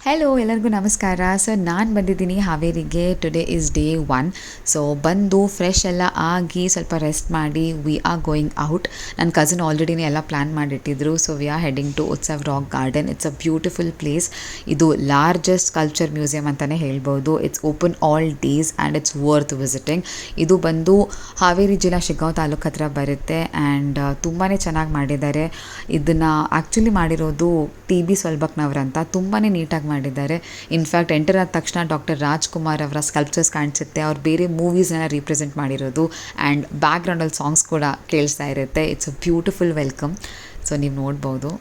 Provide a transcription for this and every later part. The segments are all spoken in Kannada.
ಹೆಲೋ ಎಲ್ಲರಿಗೂ ನಮಸ್ಕಾರ. ಸೊ ನಾನು ಬಂದಿದ್ದೀನಿ ಹಾವೇರಿಗೆ. Today is day 1. ಸೊ ಬಂದು ಫ್ರೆಶ್ ಎಲ್ಲ ಆಗಿ ಸ್ವಲ್ಪ ರೆಸ್ಟ್ ಮಾಡಿ ವಿ ಆರ್ ಗೋಯಿಂಗ್ ಔಟ್. ನನ್ನ ಕಸಿನ್ ಆಲ್ರೆಡಿನೇ ಎಲ್ಲ ಪ್ಲ್ಯಾನ್ ಮಾಡಿಟ್ಟಿದ್ರು. So we are heading to Utsav Rock Garden. It's a beautiful place. ಇದು ಲಾರ್ಜೆಸ್ಟ್ ಕಲ್ಚರ್ ಮ್ಯೂಸಿಯಂ ಅಂತಲೇ ಹೇಳ್ಬೋದು. It's open all days and it's worth visiting. ಇದು ಬಂದು ಹಾವೇರಿ ಜಿಲ್ಲಾ ಶಿಗ್ಗಾಂವ್ ತಾಲೂಕು ಹತ್ರ ಬರುತ್ತೆ ಆ್ಯಂಡ್ ತುಂಬಾ ಚೆನ್ನಾಗಿ ಮಾಡಿದ್ದಾರೆ. ಇದನ್ನು ಆ್ಯಕ್ಚುಲಿ ಮಾಡಿರೋದು ಟಿ.ಬಿ. ಸೊಲ್ಬಕ್ನವ್ರಂತ. ತುಂಬಾ ನೀಟಾಗಿ ಮಾಡಿದ್ದಾರೆ. ಇನ್ಫ್ಯಾಕ್ಟ್ ಎಂಟರ್ ಆದ ತಕ್ಷಣ ಡಾಕ್ಟರ್ ರಾಜ್ಕುಮಾರ್ ಅವರ ಸ್ಕಲ್ಪ್ಚರ್ಸ್ ಕಾಣಿಸುತ್ತೆ. ಅವ್ರು ಬೇರೆ ಮೂವೀಸ್ನೆಲ್ಲ ರೀಪ್ರೆಸೆಂಟ್ ಮಾಡಿರೋದು ಆ್ಯಂಡ್ ಬ್ಯಾಕ್ಗ್ರೌಂಡಲ್ಲಿ ಸಾಂಗ್ಸ್ ಕೂಡ ಕೇಳಿಸ್ತಾ ಇರುತ್ತೆ. It's a beautiful welcome. So ನೀವು ನೋಡ್ಬೋದು.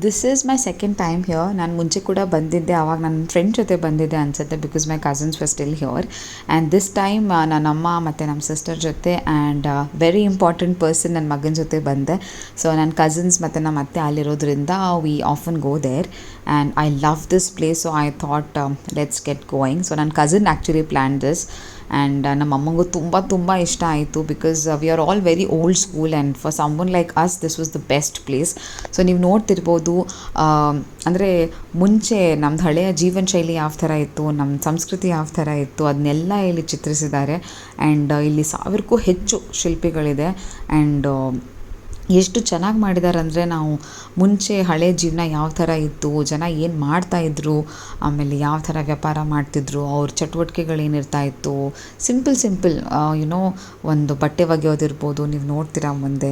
This is my second time here. ನಾನು ಮುಂಚೆ ಕೂಡ ಬಂದಿದ್ದೆ, ಆವಾಗ ನನ್ನ ಫ್ರೆಂಡ್ ಜೊತೆ ಬಂದಿದ್ದೆ ಅನಿಸುತ್ತೆ, because my cousins var still here. And this time ನನ್ನ ಅಮ್ಮ ಮತ್ತು ನಮ್ಮ ಸಿಸ್ಟರ್ ಜೊತೆ ಆ್ಯಂಡ್ ವೆರಿ ಇಂಪಾರ್ಟೆಂಟ್ ಪರ್ಸನ್ ನನ್ನ ಮಗನ ಜೊತೆ ಬಂದೆ. ಸೊ ನನ್ನ ಕಸಿನ್ಸ್ ಮತ್ತು ನಮ್ಮ ಅತ್ತೆ ಅಲ್ಲಿರೋದ್ರಿಂದ we often go there and I love this place. So I thought let's get going. So ನನ್ನ cousin actually plan this and ನಮ್ಮ ಅಮ್ಮಂಗೂ ತುಂಬ ಇಷ್ಟ ಆಯಿತು, because we are all very old school and for someone like us this was the best place. So ನೀವು ನೋಡ್ತಿರ್ಬೋದು, ಅಂದರೆ ಮುಂಚೆ ನಮ್ಮದು ಹಳೆಯ ಜೀವನ ಶೈಲಿ ಯಾವ ಥರ ಇತ್ತು, ನಮ್ಮ ಸಂಸ್ಕೃತಿ ಯಾವ ಥರ ಇತ್ತು, ಅದನ್ನೆಲ್ಲ ಇಲ್ಲಿ ಚಿತ್ರಿಸಿದ್ದಾರೆ. ಆ್ಯಂಡ್ ಇಲ್ಲಿ 1000ಕ್ಕೂ ಹೆಚ್ಚು ಶಿಲ್ಪಿಗಳಿದೆ. ಆ್ಯಂಡ್ ಎಷ್ಟು ಚೆನ್ನಾಗಿ ಮಾಡಿದ್ದಾರೆ ಅಂದರೆ, ನಾವು ಮುಂಚೆ ಹಳೆ ಜೀವನ ಯಾವ ಥರ ಇತ್ತು, ಜನ ಏನು ಮಾಡ್ತಾಯಿದ್ರು, ಆಮೇಲೆ ಯಾವ ಥರ ವ್ಯಾಪಾರ ಮಾಡ್ತಿದ್ರು, ಅವ್ರ ಚಟುವಟಿಕೆಗಳೇನಿರ್ತಾ ಇತ್ತು, ಸಿಂಪಲ್ ಯುನೋ ಒಂದು ಬಟ್ಟೆ ಒಗೆಯೋದಿರ್ಬೋದು, ನೀವು ನೋಡ್ತೀರಾ ಮುಂದೆ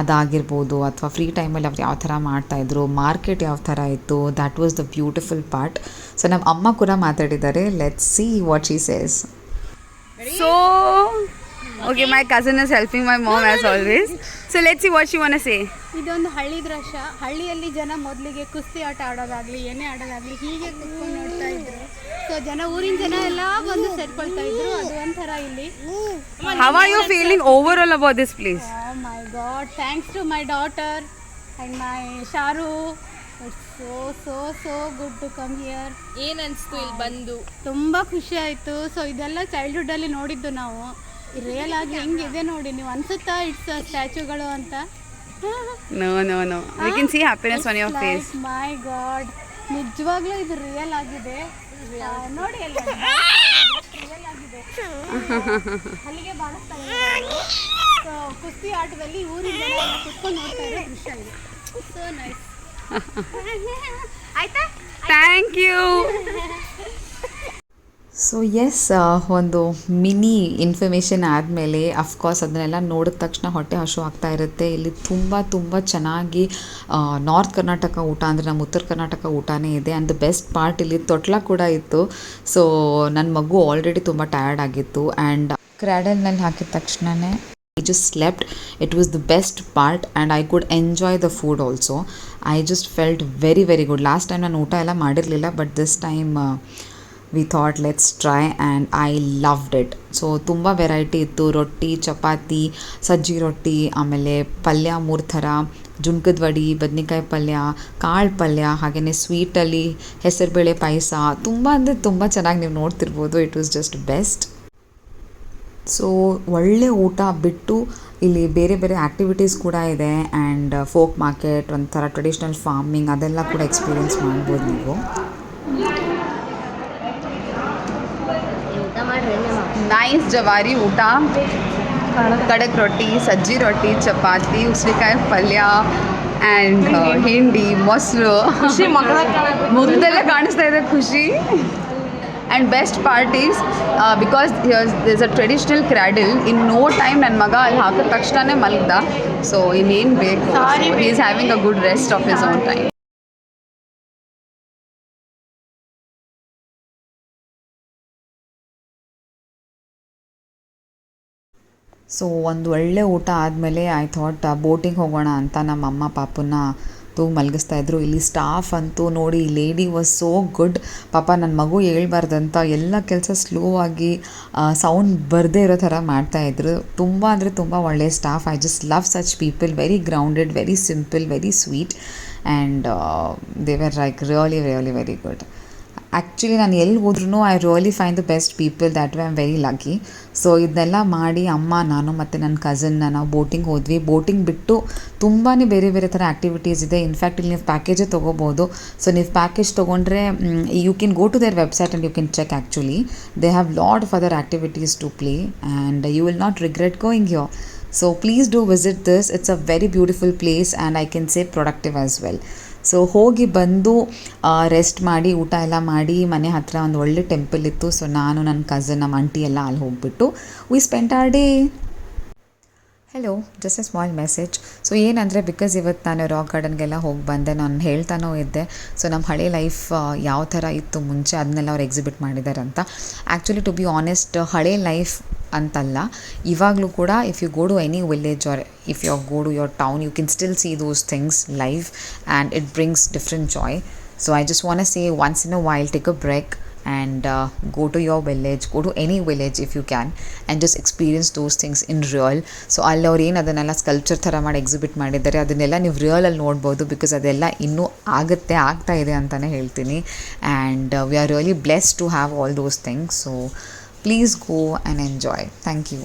ಅದಾಗಿರ್ಬೋದು, ಅಥವಾ ಫ್ರೀ ಟೈಮಲ್ಲಿ ಅವ್ರು ಯಾವ ಥರ ಮಾಡ್ತಾಯಿದ್ರು, ಮಾರ್ಕೆಟ್ ಯಾವ ಥರ ಇತ್ತು, that was the beautiful part. So ನಮ್ಮ ಅಮ್ಮ ಕೂಡ ಮಾತಾಡಿದ್ದಾರೆ. Let's see what she says. So, okay, my cousin is helping my mom as always. So let's see what she wanna say. ಇದೊಂದು ಹಳ್ಳಿ ದೃಶ್ಯ. ಹಳ್ಳಿಯಲ್ಲಿ ಜನ ಮೊದಲಿಗೆ ಕುಸ್ತಿ ಆಟ ಆಡೋದಾಗ್ಲಿ, ಏನೇ ಆಡೋದಾಗ್ಲಿ ಹೀಗೆ ಕುತ್ಕೊಂಡು ನೋಡ್ತಾ ಇದ್ರು. ಸೊ ಊರಿನ ಜನ ಎಲ್ಲ ಬಂದು ಸೇರ್ಕೊಳ್ತಾ ಇದ್ರು. ಅದು ಒಂಥರ ಇಲ್ಲಿ. How are you feeling overall about this place? Oh my God, thanks to my daughter and my Sharu. It's so good to come here. ಏನ್ ಅನ್ಸ್ತು ಇಲ್ಲಿ ಬಂದು? ತುಂಬ ಖುಷಿ ಆಯಿತು. ಸೊ ಇದೆಲ್ಲ ಚೈಲ್ಡ್ಹುಡ್ಡಲ್ಲಿ ನೋಡಿದ್ದು ನಾವು. ರಿಯಲ್ ಆಗಿ ಹೆಂಗಿದೆ ನೋಡಿ, ನೀವು ಅನ್ಸುತ್ತಾ ಇಟ್ಸ್ ಸ್ಟ್ಯಾಚ್ಯೂಗಳು ಅಂತ? No. We can see happiness on your face. My god, ನಿಜವಾಗ್ಲೂ ಇದು ರಿಯಲ್ ಆಗಿದೆ. ನೋಡಿ ಎಲ್ಲ ರಿಯಲ್ ಆಗಿದೆ. ಅಲ್ಲಿಗೆ ಬಾಳಿಸ್ತಾ ಇದ್ದಾರೆ. ಸೊ ಕುಸ್ತಿ ಆಟದಲ್ಲಿ ಊರಿನ ಜನ ಎಲ್ಲ ಕುತ್ಕೊಂಡು ನೋಡ್ತಾ ಇರೋ ದೃಶ್ಯ ಇದೆ. So nice. ಆಯ್ತಾ? Thank you. ಸೊ ಎಸ್, ಒಂದು ಮಿನಿ ಇನ್ಫಾರ್ಮೇಷನ್ ಆದಮೇಲೆ ಅಫ್ಕೋರ್ಸ್ ಅದನ್ನೆಲ್ಲ ನೋಡಿದ ತಕ್ಷಣ ಹೊಟ್ಟೆ ಹಸು ಆಗ್ತಾ ಇರುತ್ತೆ. ಇಲ್ಲಿ ತುಂಬ ಚೆನ್ನಾಗಿ ನಾರ್ತ್ ಕರ್ನಾಟಕ ಊಟ ಅಂದರೆ ನಮ್ಮ ಉತ್ತರ ಕರ್ನಾಟಕ ಊಟನೇ ಇದೆ. ಆ್ಯಂಡ್ ದ ಬೆಸ್ಟ್ ಪಾರ್ಟ್ ಇಲ್ಲಿ ತೊಟ್ಲ ಕೂಡ ಇತ್ತು. ಸೊ ನನ್ನ ಮಗು ಆಲ್ರೆಡಿ ತುಂಬ ಟಯರ್ಡ್ ಆಗಿತ್ತು ಆ್ಯಂಡ್ ಕ್ರ್ಯಾಡಲ್ನಲ್ಲಿ ಹಾಕಿದ ತಕ್ಷಣವೇ I just slept. It was the best part and I could enjoy the food also. I just felt very good. Last time ನಾನು ಊಟ ಎಲ್ಲ ಮಾಡಿರಲಿಲ್ಲ, but this time we thought let's try and I loved it. So ತುಂಬ ವೆರೈಟಿ ಇತ್ತು. ರೊಟ್ಟಿ, ಚಪಾತಿ, ಸಜ್ಜಿ ರೊಟ್ಟಿ, ಆಮೇಲೆ ಪಲ್ಯ 3 ಥರ, ಜುಣ್ಕದ ವಡಿ, ಬದ್ನೆಕಾಯಿ ಪಲ್ಯ, ಕಾಳು ಪಲ್ಯ, ಹಾಗೆಯೇ ಸ್ವೀಟಲ್ಲಿ ಹೆಸರುಬೇಳೆ ಪಾಯಸ. ತುಂಬ ಅಂದರೆ ತುಂಬ ಚೆನ್ನಾಗಿ ನೀವು ನೋಡ್ತಿರ್ಬೋದು. It was just best. So ಒಳ್ಳೆ ಊಟ ಬಿಟ್ಟು ಇಲ್ಲಿ ಬೇರೆ ಆ್ಯಕ್ಟಿವಿಟೀಸ್ ಕೂಡ ಇದೆ ಆ್ಯಂಡ್ ಫೋಕ್ ಮಾರ್ಕೆಟ್, ಒಂಥರ ಟ್ರೆಡಿಷ್ನಲ್ ಫಾರ್ಮಿಂಗ್, ಅದೆಲ್ಲ ಕೂಡ ಎಕ್ಸ್ಪೀರಿಯೆನ್ಸ್ ಮಾಡ್ಬೋದು ನೀವು. ನೈಸ್ ಜವಾರಿ ಊಟ, ಕಡಕ್ ರೊಟ್ಟಿ, ಸಜ್ಜಿ ರೊಟ್ಟಿ, ಚಪಾತಿ, ಉಸ್ಲಿಕಾಯಿ ಪಲ್ಯ ಆ್ಯಂಡ್ ಹಿಂಡಿ, ಮೊಸರು. ಮುಗ್ದೆಲ್ಲ ಕಾಣಿಸ್ತಾ ಇದೆ ಖುಷಿ. And best part is because there's a traditional cradle. In no time ನನ್ನ ಮಗ ಅಲ್ಲಿ ಹಾಕಿದ ತಕ್ಷಣವೇ ಮಲಗ್ದ. ಸೊ ಇನ್ನೇನು ಬೇಕು, he is having a good rest of his own time. So ಒಂದು ಒಳ್ಳೆ ಊಟ ಆದಮೇಲೆ ಐ ಥಾಟ್ ಬೋಟಿಂಗ್ ಹೋಗೋಣ ಅಂತ ನಮ್ಮ ಅಮ್ಮ ಪಾಪನ್ನ ಮಲಗಿಸ್ತಾ ಇದ್ರು. ಇಲ್ಲಿ ಸ್ಟಾಫ್ ಅಂತೂ ನೋಡಿ, ಲೇಡಿ ವಾಸ್ ಸೋ ಗುಡ್. ಪಾಪ ನನ್ನ ಮಗು ಹೇಳ್ಬಾರ್ದಂತ ಎಲ್ಲ ಕೆಲಸ ಸ್ಲೋ ಆಗಿ ಸೌಂಡ್ ಬರದೇ ಇರೋ ಥರ ಮಾಡ್ತಾಯಿದ್ರು. ತುಂಬ ಅಂದರೆ ತುಂಬ ಒಳ್ಳೆಯ staff. I just love such people. Very grounded, very simple, very sweet and they were like really very good. Actually ನಾನು ಎಲ್ಲಿ ಹೋದ್ರೂ I really find the best people that way I am very lucky. So ಇದನ್ನೆಲ್ಲ ಮಾಡಿ ಅಮ್ಮ, ನಾನು ಮತ್ತು ನನ್ನ ಕಸಿನ್ನ ನಾವು ಬೋಟಿಂಗ್ ಹೋದ್ವಿ. ಬೋಟಿಂಗ್ ಬಿಟ್ಟು ತುಂಬಾ ಬೇರೆ ಬೇರೆ ಥರ ಆ್ಯಕ್ಟಿವಿಟೀಸ್ ಇದೆ. ಇನ್ಫ್ಯಾಕ್ಟ್ ಇಲ್ಲಿ ನೀವು ಪ್ಯಾಕೇಜೇ ತೊಗೋಬೋದು. ಸೊ ನೀವು ಪ್ಯಾಕೇಜ್ ತೊಗೊಂಡ್ರೆ you can go to there website and you can check. Actually they have lot of other activities to play and you will not regret going your. So please do visit this. It's a very beautiful place and I can say productive as well. So ಹೋಗಿ ಬಂದು ರೆಸ್ಟ್ ಮಾಡಿ, ಊಟ ಎಲ್ಲ ಮಾಡಿ, ಮನೆ ಹತ್ತಿರ ಒಂದು ಒಳ್ಳೆ ಟೆಂಪಲ್ ಇತ್ತು. ಸೊ ನಾನು, ನನ್ನ ಕಸಿನ್, ನಮ್ಮ ಆಂಟಿ ಎಲ್ಲ ಅಲ್ಲಿ ಹೋಗಿಬಿಟ್ಟು we spent our day. Hello, just a small message. So ಏನಂದರೆ, ಬಿಕಾಸ್ ಇವತ್ತು ನಾನು ರಾಕ್ ಗಾರ್ಡನ್ಗೆಲ್ಲ ಹೋಗಿ ಬಂದೆ, ನಾನು ಹೇಳ್ತಾನೂ ಇದ್ದೆ. ಸೊ ನಮ್ಮ ಹಳೆ ಲೈಫ್ ಯಾವ ಥರ ಇತ್ತು ಮುಂಚೆ, ಅದನ್ನೆಲ್ಲ ಅವ್ರು ಎಕ್ಸಿಬಿಟ್ ಮಾಡಿದ್ದಾರೆ ಅಂತ. ಆ್ಯಕ್ಚುಲಿ ಟು ಬಿ ಆನೆಸ್ಟ್, ಹಳೆ ಲೈಫ್ ಅಂತಲ್ಲ, ಇವಾಗಲೂ ಕೂಡ if you go to any village or if you go to your town, you can still see those things live and it brings different joy. So I just want to say once in a while take a break and go to your village, go to any village if you can, and just experience those things in real. So ಅಲ್ಲಿ ಅವ್ರು ಏನು ಅದನ್ನೆಲ್ಲ ಸ್ಕಲ್ಪ್ಚರ್ ಥರ ಮಾಡಿ ಎಕ್ಸಿಬಿಟ್ ಮಾಡಿದ್ದಾರೆ, ಅದನ್ನೆಲ್ಲ ನೀವು ರಿಯಲಲ್ಲಿ ನೋಡ್ಬೋದು. ಬಿಕಾಸ್ ಅದೆಲ್ಲ ಇನ್ನೂ ಆಗ್ತಾ ಇದೆ ಅಂತಲೇ ಹೇಳ್ತೀನಿ. And we are really blessed to have all those things. So please go and enjoy. Thank you.